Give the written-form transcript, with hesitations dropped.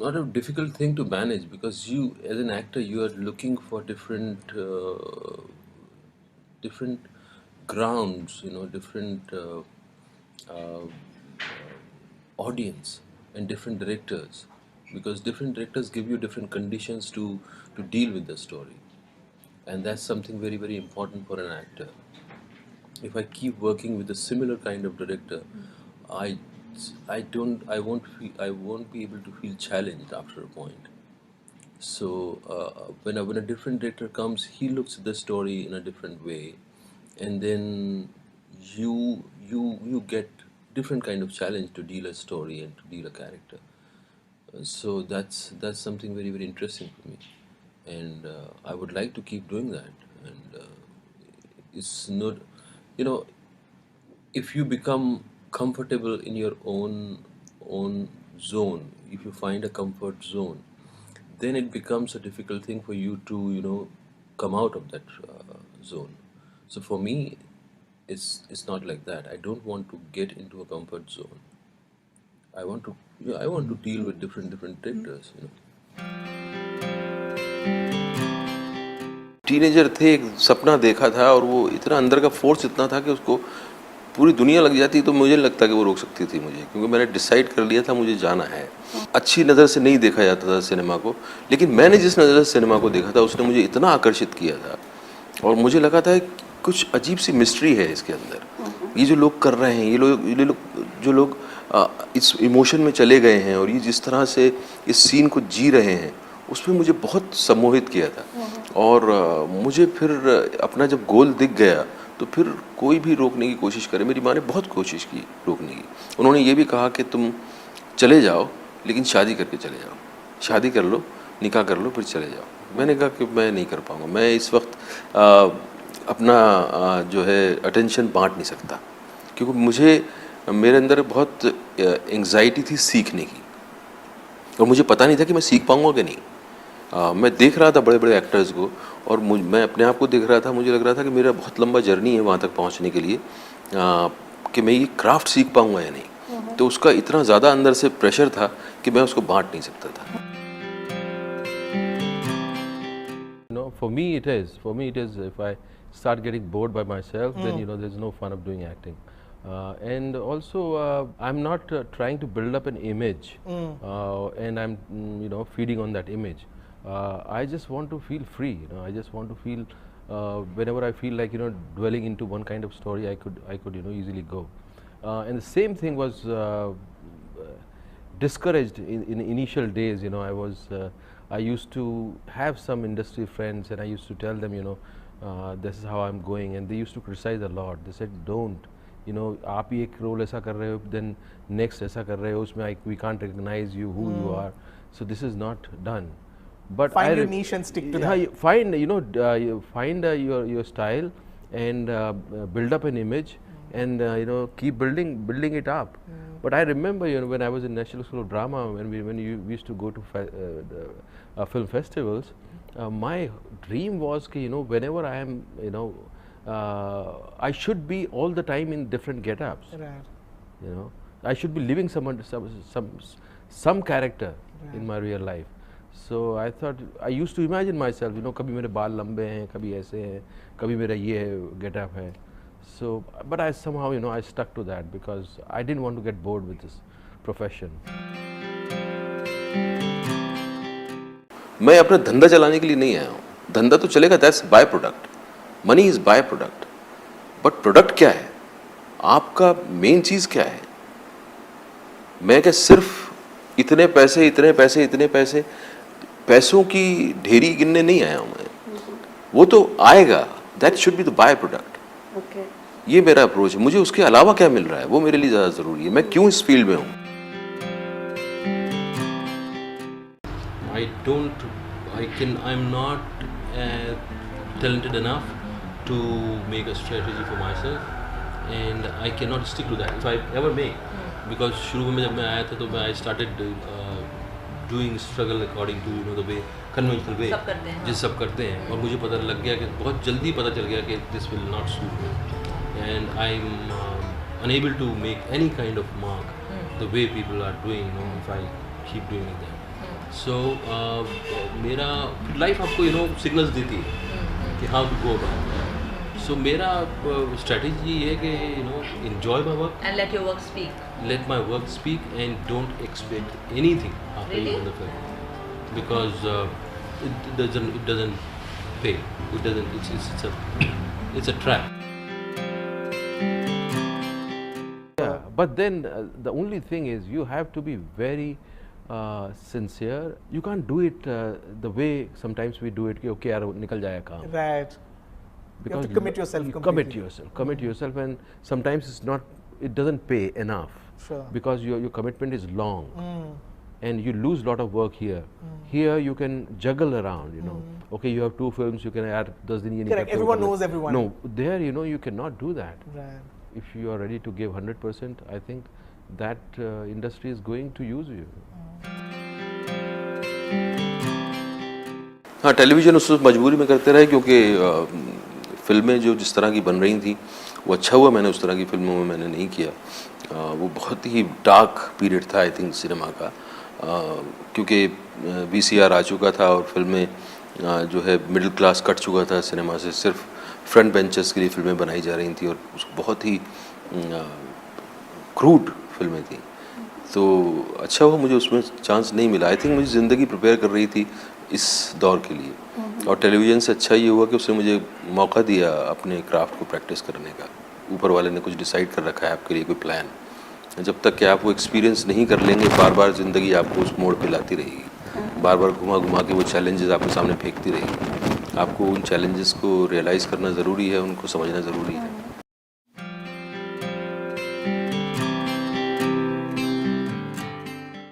not a difficult thing to manage because you, as an actor, you are looking for different grounds, different uh, audience and different directors, because different directors give you different conditions to deal with the story, and that's something very very important for an actor. If I keep working with a similar kind of director, I I won't be able to feel challenged after a point. So when a different director comes, he looks at the story in a different way, and then you get different kind of challenge to deal a story and to deal a character. So that's something very very interesting for me, and I would like to keep doing that. And it's not, you know, if you become comfortable in your own zone, if you find a comfort zone, then it becomes a difficult thing for you to come out of that zone. So for me, it's not like that. I don't want to get into a comfort zone. I want to, I want to deal with different directors. Teenager थे, एक सपना देखा था और वो इतना अंदर का फोर्स इतना था कि उसको पूरी दुनिया लग जाती तो मुझे लगता कि वो रोक सकती थी मुझे, क्योंकि मैंने डिसाइड कर लिया था मुझे जाना है। अच्छी नज़र से नहीं देखा जाता था सिनेमा को, लेकिन मैंने जिस नज़र से सिनेमा को देखा था उसने मुझे इतना आकर्षित किया था और मुझे लगा था कि कुछ अजीब सी मिस्ट्री है इसके अंदर। ये जो लोग कर रहे हैं, जो लोग इस इमोशन में चले गए हैं और ये जिस तरह से इस सीन को जी रहे हैं, उसमें मुझे बहुत सम्मोहित किया था। और मुझे फिर अपना जब गोल दिख गया तो फिर कोई भी रोकने की कोशिश करे, मेरी माँ ने बहुत कोशिश की रोकने की। उन्होंने ये भी कहा कि तुम चले जाओ लेकिन शादी करके चले जाओ, शादी कर लो, निकाह कर लो, फिर चले जाओ। मैंने कहा कि मैं नहीं कर पाऊँगा, मैं इस वक्त अपना जो है अटेंशन बांट नहीं सकता, क्योंकि मुझे मेरे अंदर बहुत एंग्जाइटी थी सीखने की और मुझे पता नहीं था कि मैं सीख पाऊँगा कि नहीं। मैं देख रहा था बड़े बड़े एक्टर्स को और मैं अपने आप को देख रहा था, मुझे लग रहा था कि मेरा बहुत लंबा जर्नी है वहाँ तक पहुँचने के लिए, कि मैं ये क्राफ्ट सीख पाऊँगा या नहीं। तो उसका इतना ज़्यादा अंदर से प्रेशर था कि मैं उसको बांट नहीं सकता था। For me it is if I start getting bored by myself, then there's no fun of doing acting. And also I'm not trying to build up an image, and I'm feeding on that image. I just want to feel free. I just want to feel whenever I feel like dwelling into one kind of story, I could easily go. And the same thing was discouraged in initial days. I used to have some industry friends and I used to tell them, this is how I'm going, and they used to criticize a lot. They said, don't, आप ही एक role ऐसा कर रहे हो, then next ऐसा कर रहे हो, उसमें we can't recognize you, who you are, so this is not done. But find your niche and stick to that. Find find your style and build up an image, and keep building it up. But I remember when I was in National School of Drama, when we used to go to film festivals, my dream was whenever I am I should be all the time in different get-ups. Right. I should be living some character in my real life. So I thought, I used to imagine myself, कभी मेरे बाल लंबे हैं, कभी ऐसे हैं, कभी मेरा ये get-up है. So, but I somehow, I stuck to that because I didn't want to get bored with this profession. मैं अपना धंधा चलाने के लिए नहीं आया हूँ। धंधा तो चलेगा, that's by product, money is by product. But product क्या है, आपका मेन चीज़ क्या है? मैं क्या सिर्फ इतने पैसे इतने पैसे इतने पैसे, पैसों की ढेरी गिनने नहीं आया हूँ मैं। वो तो आएगा, that should be the by product. ये मेरा अप्रोच है। मुझे उसके अलावा क्या मिल रहा है वो मेरे लिए ज़्यादा ज़रूरी है। मैं क्यों इस फील्ड में हूँ? I'm not talented enough to make a strategy for myself, and I cannot stick to that if I ever make, because शुरू में जब मैं आया था तो I started doing struggle according to the way, conventional way जिस सब करते हैं, और मुझे पता लग गया कि बहुत जल्दी पता चल गया कि this will not suit me, and I'm unable to make any kind of mark the way people are doing, if I keep doing like that. सो मेरा लाइफ आपको सिग्नल्स देती है कि हाउ टू गो अबाउट। सो मेरा strategy ये है कि enjoy my work, And let your work speak. let my work speak, and don't expect anything after Really? you on the film, because it doesn't pay. It doesn't. It's a trap. Yeah, but then the only thing is you have to be very sincere. You can't do it the way sometimes we do it. कि okay यार निकल जाएगा काम. Right. You have to commit yourself completely. Commit yourself, and sometimes it doesn't pay enough. Sure. Because your commitment is long, and you lose lot of work here. Here you can juggle around, Okay, you have 2 films, you can add 10 दिन ये नहीं Correct, करते हो, everyone करते हो. knows everyone. No, there you cannot do that. Right. If you are ready to give 100%, I think that industry is going to use you. हाँ, television उस वक्त मजबूरी में करते रहे, क्योंकि फिल्में जो जिस तरह की बन रही थी वो अच्छा हुआ मैंने उस तरह की फिल्मों में मैंने नहीं किया। वो बहुत ही डार्क पीरियड था आई थिंक सिनेमा का, क्योंकि VCR आ चुका था और फिल्में जो है मिडिल क्लास कट चुका था सिनेमा से, सिर्फ फ्रंट बेंचर्स के लिए फिल्में बनाई जा रही थी और बहुत ही क्रूड फिल्में थी। तो अच्छा हुआ मुझे उसमें चांस नहीं मिला। आई थिंक मुझे ज़िंदगी प्रिपेयर कर रही थी इस दौर के लिए, और टेलीविज़न से अच्छा ये हुआ कि उसने मुझे मौका दिया अपने क्राफ्ट को प्रैक्टिस करने का। ऊपर वाले ने कुछ डिसाइड कर रखा है आपके लिए कोई प्लान, जब तक कि आप वो एक्सपीरियंस नहीं कर लेंगे बार बार ज़िंदगी आपको उस मोड़ पे लाती रहेगी, बार बार घुमा घुमा के वो चैलेंजेस आपके सामने फेंकती रहेगी। आपको उन चैलेंजेस को रियलाइज़ करना ज़रूरी है, उनको समझना ज़रूरी है।